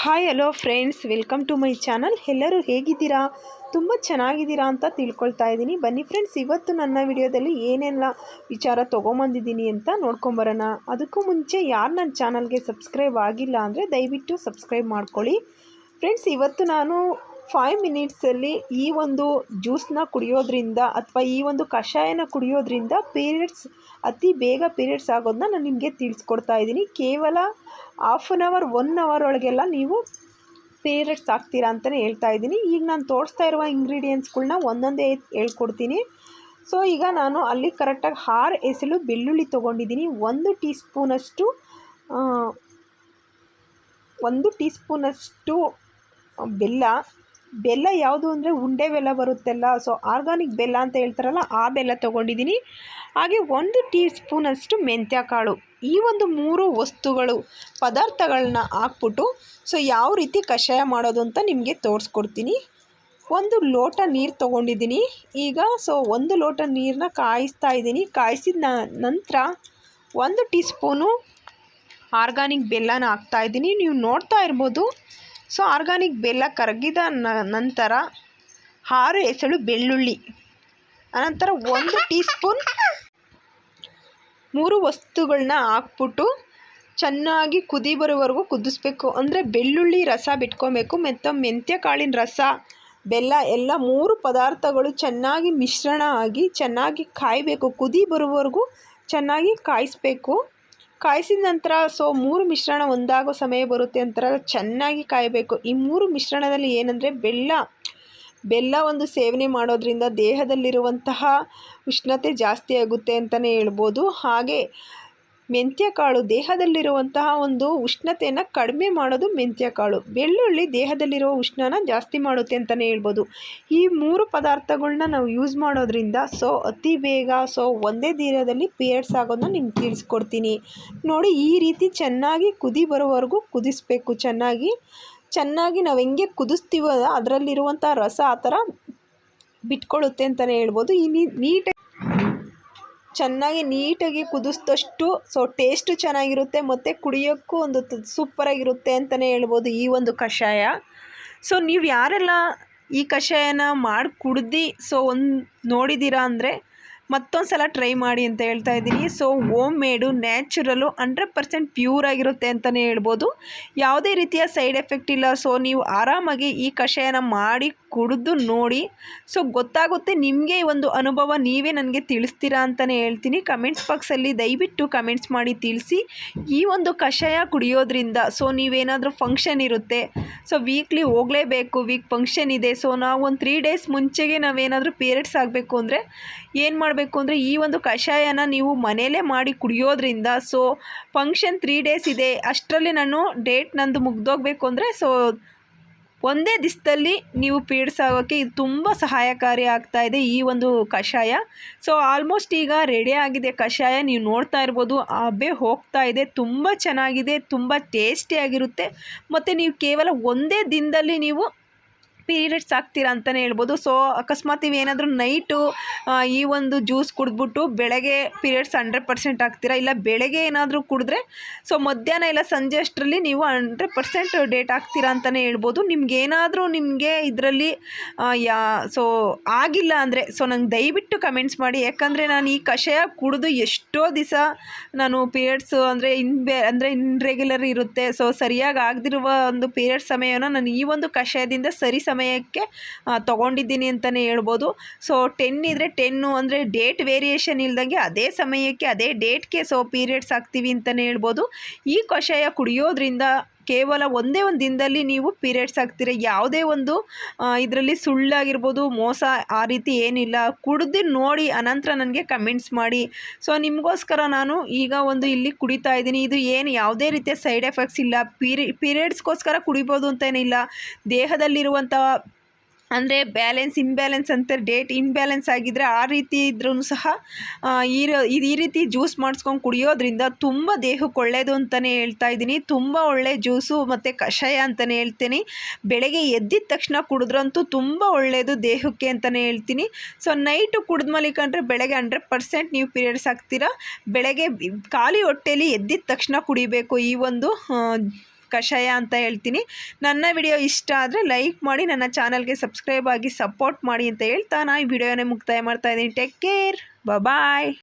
Hi hello friends, welcome to my channel. ಎಲ್ಲರೂ ಹೇಗಿದ್ದೀರಾ? ತುಂಬ ಚೆನ್ನಾಗಿದ್ದೀರಾ ಅಂತ ತಿಳ್ಕೊಳ್ತಾ ಇದ್ದೀನಿ. ಬನ್ನಿ ಫ್ರೆಂಡ್ಸ್, ಇವತ್ತು ನನ್ನ ವಿಡಿಯೋದಲ್ಲಿ ಏನೆಲ್ಲ ವಿಚಾರ ತೊಗೊಂಬಂದಿದ್ದೀನಿ ಅಂತ ನೋಡ್ಕೊಂಬರೋಣ. ಅದಕ್ಕೂ ಮುಂಚೆ ಯಾರು ನನ್ನ ಚಾನಲ್ಗೆ ಸಬ್ಸ್ಕ್ರೈಬ್ ಆಗಿಲ್ಲ ಅಂದರೆ ದಯವಿಟ್ಟು ಸಬ್ಸ್ಕ್ರೈಬ್ ಮಾಡ್ಕೊಳ್ಳಿ. ಫ್ರೆಂಡ್ಸ್, ಇವತ್ತು ನಾನು 5 ಮಿನಿಟ್ಸಲ್ಲಿ ಈ ಒಂದು ಜ್ಯೂಸನ್ನ ಕುಡಿಯೋದ್ರಿಂದ ಅಥವಾ ಈ ಒಂದು ಕಷಾಯನ ಕುಡಿಯೋದ್ರಿಂದ ಅತಿ ಬೇಗ ಪೀರಿಯಡ್ಸ್ ಆಗೋದನ್ನ ನಾನು ನಿಮಗೆ ತಿಳಿಸ್ಕೊಡ್ತಾ ಇದ್ದೀನಿ. ಕೇವಲ ಹಾಫ್ ಆನ್ ಅವರ್ 1 ಅವರ್ ಒಳಗೆಲ್ಲ ನೀವು ಪೀರಿಯಡ್ಸ್ ಆಗ್ತೀರಾ ಅಂತಲೇ ಹೇಳ್ತಾ ಇದ್ದೀನಿ. ಈಗ ನಾನು ತೋರಿಸ್ತಾ ಇರುವ ಇಂಗ್ರೀಡಿಯೆಂಟ್ಸ್ಗಳ್ನ ಒಂದೊಂದೇ ಹೇಳ್ಕೊಡ್ತೀನಿ. ಸೊ ಈಗ ನಾನು ಅಲ್ಲಿ ಕರೆಕ್ಟಾಗಿ 6 ಎಸಳು ಬೆಳ್ಳುಳ್ಳಿ ತೊಗೊಂಡಿದ್ದೀನಿ. 1 ಟೀ ಸ್ಪೂನಷ್ಟು ಬೆಲ್ಲ ಯಾವುದು ಅಂದರೆ ಉಂಡೆ ಬೆಲ್ಲ ಬರುತ್ತಲ್ಲ, ಸೊ ಆರ್ಗಾನಿಕ್ ಬೆಲ್ಲ ಅಂತ ಹೇಳ್ತಾರಲ್ಲ, ಆ ಬೆಲ್ಲ ತೊಗೊಂಡಿದ್ದೀನಿ. ಹಾಗೆ 1 ಟೀ ಸ್ಪೂನಷ್ಟು ಮೆಂತ್ಯ ಕಾಳು. ಈ ಒಂದು 3 ಪದಾರ್ಥಗಳನ್ನ ಹಾಕ್ಬಿಟ್ಟು ಸೊ ಯಾವ ರೀತಿ ಕಷಾಯ ಮಾಡೋದು ಅಂತ ನಿಮಗೆ ತೋರಿಸ್ಕೊಡ್ತೀನಿ. 1 ಲೋಟ ನೀರು ತೊಗೊಂಡಿದ್ದೀನಿ. ಈಗ 1 ಲೋಟ ನೀರನ್ನ ಕಾಯಿಸ್ತಾ ಇದ್ದೀನಿ. ಕಾಯಿಸಿದ ನಂತರ 1 ಟೀ ಸ್ಪೂನು ಆರ್ಗಾನಿಕ್ ಬೆಲ್ಲನ ಹಾಕ್ತಾಯಿದ್ದೀನಿ. ನೀವು ನೋಡ್ತಾ ಇರ್ಬೋದು. ಸೊ ಆರ್ಗಾನಿಕ್ ಬೆಲ್ಲ ಕರಗಿದ ನಂತರ 6 ಎಸಳು ಬೆಳ್ಳುಳ್ಳಿ, ಅನಂತರ 1 ಟೀ ಸ್ಪೂನ್ 3 ವಸ್ತುಗಳನ್ನ ಹಾಕ್ಬಿಟ್ಟು ಚೆನ್ನಾಗಿ ಕುದಿ ಬರೋವರೆಗೂ ಕುದಿಸ್ಬೇಕು. ಅಂದರೆ ಬೆಳ್ಳುಳ್ಳಿ ರಸ ಬಿಟ್ಕೊಬೇಕು ಮತ್ತು ಮೆಂತ್ಯ ಕಾಳಿನ ರಸ, ಬೆಲ್ಲ ಎಲ್ಲ 3 ಪದಾರ್ಥಗಳು ಚೆನ್ನಾಗಿ ಮಿಶ್ರಣ ಆಗಿ ಚೆನ್ನಾಗಿ ಕಾಯಬೇಕು. ಕುದಿ ಬರೋವರೆಗೂ ಚೆನ್ನಾಗಿ ಕಾಯಿಸ್ಬೇಕು. ಕಾಯಿಸಿದ ನಂತರ 3 ಮಿಶ್ರಣ ಒಂದಾಗೋ ಸಮಯ ಬರುತ್ತೆ ಅಂತರ ಚೆನ್ನಾಗಿ ಕಾಯಬೇಕು. ಈ 3 ಮಿಶ್ರಣದಲ್ಲಿ ಏನಂದರೆ ಬೆಲ್ಲ ಒಂದು ಸೇವನೆ ಮಾಡೋದ್ರಿಂದ ದೇಹದಲ್ಲಿರುವಂತಹ ಉಷ್ಣತೆ ಜಾಸ್ತಿ ಆಗುತ್ತೆ ಅಂತಲೇ ಹೇಳ್ಬೋದು. ಹಾಗೆ ಮೆಂತ್ಯಕಾಳು ದೇಹದಲ್ಲಿರುವಂತಹ ಒಂದು ಉಷ್ಣತೆಯನ್ನು ಕಡಿಮೆ ಮಾಡೋದು ಮೆಂತ್ಯಕಾಳು. ಬೆಳ್ಳುಳ್ಳಿ ದೇಹದಲ್ಲಿರುವ ಉಷ್ಣನ ಜಾಸ್ತಿ ಮಾಡುತ್ತೆ ಅಂತಲೇ ಹೇಳ್ಬೋದು. ಈ 3 ಪದಾರ್ಥಗಳನ್ನ ನಾವು ಯೂಸ್ ಮಾಡೋದ್ರಿಂದ ಅತಿ ಬೇಗ ಒಂದೇ ದಿನದಲ್ಲಿ ಪೀರಿಯಡ್ಸ್ ಆಗೋದನ್ನ ನಿಮ್ಗೆ ತಿಳಿಸ್ಕೊಡ್ತೀನಿ. ನೋಡಿ, ಈ ರೀತಿ ಚೆನ್ನಾಗಿ ಕುದಿ ಬರೋವರೆಗೂ ಕುದಿಸ್ಬೇಕು. ಚೆನ್ನಾಗಿ ನಾವು ಹೆಂಗೆ ಕುದಿಸ್ತೀವೋ ಅದರಲ್ಲಿರುವಂಥ ರಸ ಆ ಥರ ಬಿಟ್ಕೊಳ್ಳುತ್ತೆ ಅಂತಲೇ ಹೇಳ್ಬೋದು. ನೀಟಾಗಿ ಕುದಿಸಿದಷ್ಟು ಟೇಸ್ಟು ಚೆನ್ನಾಗಿರುತ್ತೆ ಮತ್ತು ಕುಡಿಯೋಕ್ಕೂ ಒಂದು ಸೂಪರಾಗಿರುತ್ತೆ ಅಂತಲೇ ಹೇಳ್ಬೋದು ಈ ಒಂದು ಕಷಾಯ. ನೀವು ಯಾರೆಲ್ಲ ಈ ಕಷಾಯನ ಮಾಡಿ ಕುಡ್ದು ನೋಡಿದ್ದೀರಾ ಅಂದರೆ ಮತ್ತೊಂದು ಸಲ ಟ್ರೈ ಮಾಡಿ ಅಂತ ಹೇಳ್ತಾ ಇದ್ದೀನಿ. ಹೋಮ್ ಮೇಡು, ನ್ಯಾಚುರಲು, 100% ಪ್ಯೂರ್ ಆಗಿರುತ್ತೆ ಅಂತಲೇ ಹೇಳ್ಬೋದು. ಯಾವುದೇ ರೀತಿಯ ಸೈಡ್ ಎಫೆಕ್ಟ್ ಇಲ್ಲ. ನೀವು ಆರಾಮಾಗಿ ಈ ಕಷಾಯನ ಮಾಡಿ ಕುಡಿದು ನೋಡಿ. ಗೊತ್ತಾಗುತ್ತೆ ನಿಮಗೆ ಈ ಒಂದು ಅನುಭವ. ನೀವೇ ನನಗೆ ತಿಳಿಸ್ತೀರಾ ಅಂತಲೇ ಹೇಳ್ತೀನಿ. ಕಮೆಂಟ್ಸ್ ಬಾಕ್ಸಲ್ಲಿ ದಯವಿಟ್ಟು ಕಮೆಂಟ್ಸ್ ಮಾಡಿ ತಿಳಿಸಿ. ಈ ಒಂದು ಕಷಾಯ ಕುಡಿಯೋದ್ರಿಂದ ನೀವೇನಾದರೂ ಫಂಕ್ಷನ್ ಇರುತ್ತೆ, ವೀಕ್ಲಿ ಹೋಗಲೇಬೇಕು, ಫಂಕ್ಷನ್ ಇದೆ, ನಾವು ಒಂದು 3 ಡೇಸ್ ಮುಂಚೆಗೆ ನಾವೇನಾದರೂ ಪೀರಿಯಡ್ಸ್ ಆಗಬೇಕು ಅಂದರೆ ಏನು ಮಾಡಬೇಕು ಅಂದರೆ ಈ ಒಂದು ಕಷಾಯನ ನೀವು ಮನೆಯಲ್ಲೇ ಮಾಡಿ ಕುಡಿಯೋದ್ರಿಂದ ಫಂಕ್ಷನ್ 3 ಡೇಸ್ ಇದೆ, ಅಷ್ಟರಲ್ಲಿ ಡೇಟ್ ನಂದು ಮುಗ್ದೋಗಬೇಕು ಅಂದರೆ ಒಂದೇ ದಿವಸದಲ್ಲಿ ನೀವು ಪೀರಿಯಡ್ಸ್ ಆಗೋಕ್ಕೆ ಇದು ತುಂಬ ಸಹಾಯಕಾರಿ ಆಗ್ತಾಯಿದೆ ಈ ಒಂದು ಕಷಾಯ. ಆಲ್ಮೋಸ್ಟ್ ಈಗ ರೆಡಿ ಆಗಿದೆ ಕಷಾಯ. ನೀವು ನೋಡ್ತಾ ಇರ್ಬೋದು, ಹಬೆ ಹೋಗ್ತಾ ಇದೆ. ತುಂಬ ಚೆನ್ನಾಗಿದೆ, ತುಂಬ ಟೇಸ್ಟಿಯಾಗಿರುತ್ತೆ ಮತ್ತು ನೀವು ಕೇವಲ ಒಂದೇ ದಿನದಲ್ಲಿ ನೀವು ಪೀರಿಯಡ್ಸ್ ಆಗ್ತೀರಾ ಅಂತಲೇ ಹೇಳ್ಬೋದು. ಅಕಸ್ಮಾತ್ ನೀವೇನಾದರೂ ನೈಟು ಈ ಒಂದು ಜ್ಯೂಸ್ ಕುಡಿದ್ಬಿಟ್ಟು ಬೆಳಗ್ಗೆ ಪೀರಿಯಡ್ಸ್ 100% ಆಗ್ತೀರಾ, ಇಲ್ಲ ಬೆಳಗ್ಗೆ ಏನಾದರೂ ಕುಡಿದ್ರೆ ಮಧ್ಯಾಹ್ನ ಇಲ್ಲ ಸಂಜೆ ಅಷ್ಟರಲ್ಲಿ ನೀವು 100% ಡೇಟ್ ಆಗ್ತೀರಾ ಅಂತಲೇ ಹೇಳ್ಬೋದು. ನಿಮಗೆ ಇದರಲ್ಲಿ ಆಗಿಲ್ಲ ಅಂದರೆ ನಂಗೆ ದಯವಿಟ್ಟು ಕಮೆಂಟ್ಸ್ ಮಾಡಿ. ಯಾಕಂದರೆ ನಾನು ಈ ಕಷಾಯ ಕುಡಿದು ಎಷ್ಟೋ ದಿವಸ ನಾನು ಪೀರಿಯಡ್ಸ್ ಅಂದರೆ ಇನ್ರೆಗ್ಯುಲರ್ ಇರುತ್ತೆ, ಸರಿಯಾಗಿ ಆಗದಿರುವ ಒಂದು ಪೀರಿಯಡ್ಸ್ ಸಮಯನ ನಾನು ಈ ಒಂದು ಕಷಾಯದಿಂದ ಸರಿ ಸಮಯಕ್ಕೆ ತೊಗೊಂಡಿದ್ದೀನಿ ಅಂತಲೇ ಹೇಳ್ಬೋದು. 10 ಇದ್ದರೆ 10 ಅಂದರೆ ಡೇಟ್ ವೇರಿಯೇಷನ್ ಇಲ್ದಂಗೆ ಅದೇ ಸಮಯಕ್ಕೆ ಅದೇ ಡೇಟ್ಗೆ ಪೀರಿಯಡ್ಸ್ ಆಗ್ತೀವಿ ಅಂತಲೇ ಹೇಳ್ಬೋದು. ಈ ಕಷಾಯ ಕುಡಿಯೋದ್ರಿಂದ ಕೇವಲ ಒಂದೇ ಒಂದು ದಿನದಲ್ಲಿ ನೀವು ಪೀರಿಯಡ್ಸ್ ಆಗ್ತೀರ. ಯಾವುದೇ ಒಂದು ಇದರಲ್ಲಿ ಸುಳ್ಳಾಗಿರ್ಬೋದು, ಮೋಸ ಆ ರೀತಿ ಏನಿಲ್ಲ. ಕುಡಿದು ನೋಡಿ ಅನಂತರ ನನಗೆ ಕಮೆಂಟ್ಸ್ ಮಾಡಿ. ನಿಮಗೋಸ್ಕರ ನಾನು ಈಗ ಇಲ್ಲಿ ಕುಡಿತಾ ಇದ್ದೀನಿ. ಇದು ಯಾವುದೇ ರೀತಿಯ ಸೈಡ್ ಎಫೆಕ್ಟ್ಸ್ ಇಲ್ಲ. ಪೀರಿಯಡ್ಸ್ಗೋಸ್ಕರ ಕುಡಿಬೋದು ಅಂತೇನಿಲ್ಲ. ದೇಹದಲ್ಲಿರುವಂಥ ಅಂದರೆ ಇಂಬ್ಯಾಲೆನ್ಸ್ ಅಂತ ಡೇಟ್ ಇಂಬ್ಯಾಲೆನ್ಸ್ ಆಗಿದ್ದರೆ ಆ ರೀತಿ ಇದ್ರೂ ಸಹ ಈ ರೀತಿ ಜ್ಯೂಸ್ ಮಾಡಿಸ್ಕೊಂಡು ಕುಡಿಯೋದ್ರಿಂದ ತುಂಬ ದೇಹಕ್ಕೆ ಒಳ್ಳೆಯದು ಅಂತಲೇ ಹೇಳ್ತಾ ಇದ್ದೀನಿ. ತುಂಬ ಒಳ್ಳೆ ಜ್ಯೂಸು ಮತ್ತು ಕಷಾಯ ಅಂತಲೇ ಹೇಳ್ತೀನಿ. ಬೆಳಗ್ಗೆ ಎದ್ದಿದ ತಕ್ಷಣ ಕುಡಿದ್ರಂತೂ ತುಂಬ ಒಳ್ಳೆಯದು ದೇಹಕ್ಕೆ ಅಂತಲೇ ಹೇಳ್ತೀನಿ. ನೈಟು ಕುಡಿದು ಮಲಿಕೊಂಡ್ರೆ ಬೆಳಗ್ಗೆ 100% ನೀವು ಪೀರಿಯಡ್ಸ್ ಆಗ್ತೀರಾ. ಬೆಳಗ್ಗೆ ಖಾಲಿ ಹೊಟ್ಟೆಯಲ್ಲಿ ಎದ್ದಿದ ತಕ್ಷಣ ಕುಡಿಬೇಕು ಈ ಒಂದು ಕಷಾಯ ಅಂತ ಹೇಳ್ತೀನಿ. ನನ್ನ ವಿಡಿಯೋ ಇಷ್ಟ ಆದರೆ ಲೈಕ್ ಮಾಡಿ, ನನ್ನ ಚಾನಲ್ಗೆ ಸಬ್ಸ್ಕ್ರೈಬ್ ಆಗಿ ಸಪೋರ್ಟ್ ಮಾಡಿ ಅಂತ ಹೇಳ್ತಾ ನಾನು ಈ ವಿಡಿಯೋನೇ ಮುಕ್ತಾಯ ಮಾಡ್ತಾಯಿದ್ದೀನಿ. ಟೇಕ್ ಕೇರ್, ಬಾಯ್.